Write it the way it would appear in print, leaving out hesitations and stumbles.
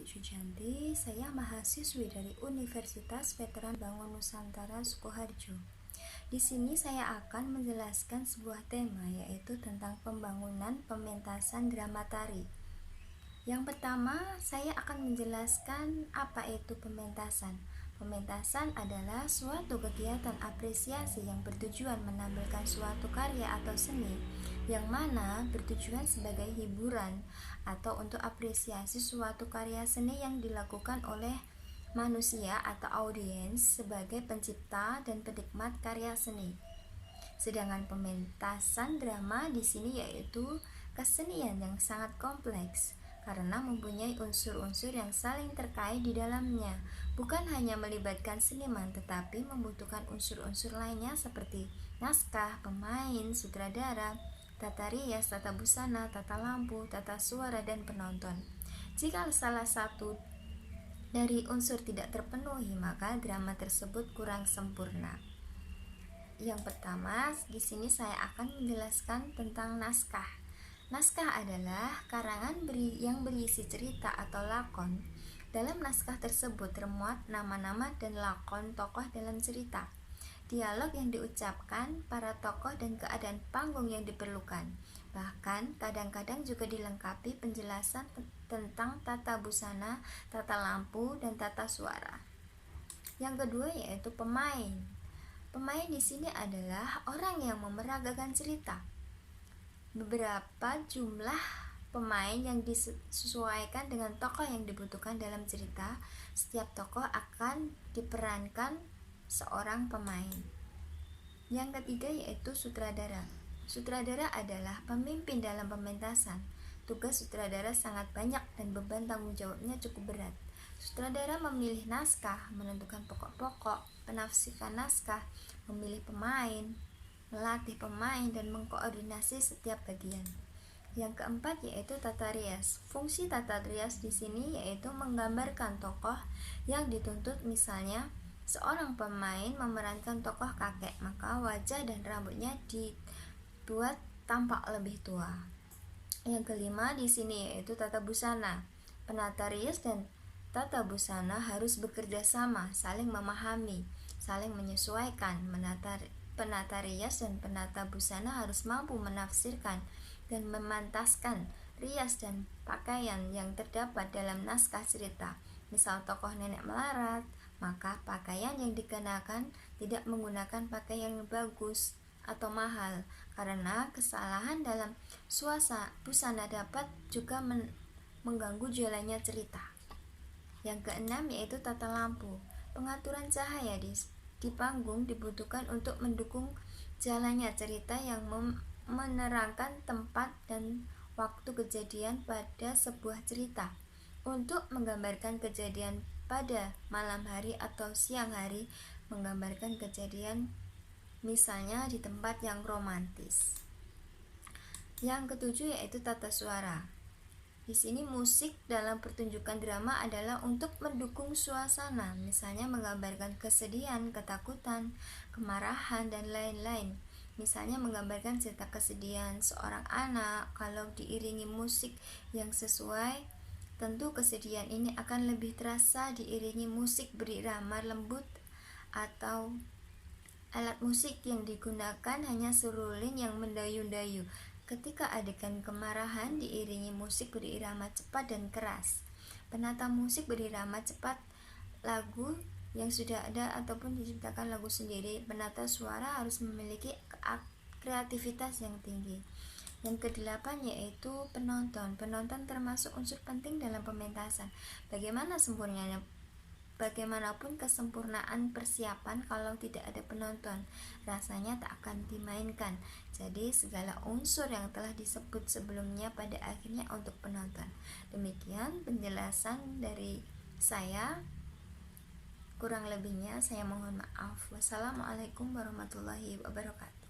Sujanti, saya mahasiswi dari Universitas Veteran Bangun Nusantara Sukoharjo. Di sini saya akan menjelaskan sebuah tema, yaitu tentang pembangunan pementasan drama tari. Yang pertama, saya akan menjelaskan apa itu pementasan. Pementasan adalah suatu kegiatan apresiasi yang bertujuan menampilkan suatu karya atau seni yang mana bertujuan sebagai hiburan atau untuk apresiasi suatu karya seni yang dilakukan oleh manusia atau audiens sebagai pencipta dan penikmat karya seni. Sedangkan pementasan drama di sini yaitu kesenian yang sangat kompleks karena mempunyai unsur-unsur yang saling terkait di dalamnya, bukan hanya melibatkan seniman tetapi membutuhkan unsur-unsur lainnya seperti naskah, pemain, sutradara, tata rias, tata busana, tata lampu, tata suara, dan penonton. Jika salah satu dari unsur tidak terpenuhi, maka drama tersebut kurang sempurna. Yang pertama, di sini saya akan menjelaskan tentang naskah. Naskah adalah karangan yang berisi cerita atau lakon. Dalam naskah tersebut termuat nama-nama dan lakon tokoh dalam cerita, dialog yang diucapkan para tokoh dan keadaan panggung yang diperlukan. Bahkan kadang-kadang juga dilengkapi penjelasan tentang tata busana, tata lampu, dan tata suara. Yang kedua yaitu pemain. Pemain di sini adalah orang yang memeragakan cerita. Beberapa jumlah pemain yang disesuaikan dengan tokoh yang dibutuhkan dalam cerita. Setiap tokoh akan diperankan seorang pemain. Yang ketiga yaitu sutradara. Sutradara adalah pemimpin dalam pementasan. Tugas sutradara sangat banyak dan beban tanggung jawabnya cukup berat. Sutradara memilih naskah, menentukan pokok-pokok, penafsiran naskah, memilih pemain, melatih pemain, dan mengkoordinasi setiap bagian. Yang keempat yaitu tata rias. Fungsi tata rias di sini yaitu menggambarkan tokoh yang dituntut. Misalnya, seorang pemain memerankan tokoh kakek, maka wajah dan rambutnya dibuat tampak lebih tua. Yang kelima di sini yaitu tata busana. Penata rias dan tata busana harus bekerja sama, saling memahami, saling menyesuaikan. Penata rias dan penata busana harus mampu menafsirkan dan memantaskan rias dan pakaian yang terdapat dalam naskah cerita. Misal tokoh nenek melarat, maka pakaian yang dikenakan tidak menggunakan pakaian yang bagus atau mahal, karena kesalahan dalam suasana busana dapat juga mengganggu jalannya cerita. Yang keenam yaitu tata lampu. Pengaturan cahaya di panggung dibutuhkan untuk mendukung jalannya cerita yang menerangkan tempat dan waktu kejadian pada sebuah cerita. Untuk menggambarkan kejadian pada malam hari atau siang hari, menggambarkan kejadian misalnya di tempat yang romantis. Yang ketujuh yaitu tata suara. Di sini musik dalam pertunjukan drama adalah untuk mendukung suasana, misalnya menggambarkan kesedihan, ketakutan, kemarahan, dan lain-lain. Misalnya menggambarkan cerita kesedihan seorang anak, kalau diiringi musik yang sesuai, tentu kesedihan ini akan lebih terasa diiringi musik berirama lembut atau alat musik yang digunakan hanya seruling yang mendayu-dayu. Ketika adegan kemarahan diiringi musik berirama cepat dan keras. Penata musik berirama cepat lagu yang sudah ada ataupun diciptakan lagu sendiri. Penata suara harus memiliki kreativitas yang tinggi. Yang kedelapan yaitu penonton. Penonton termasuk unsur penting dalam pementasan. Bagaimanapun kesempurnaan persiapan kalau tidak ada penonton, rasanya tak akan dimainkan. Jadi segala unsur yang telah disebut sebelumnya pada akhirnya untuk penonton. Demikian penjelasan dari saya. Kurang lebihnya saya mohon maaf. Wassalamualaikum warahmatullahi wabarakatuh.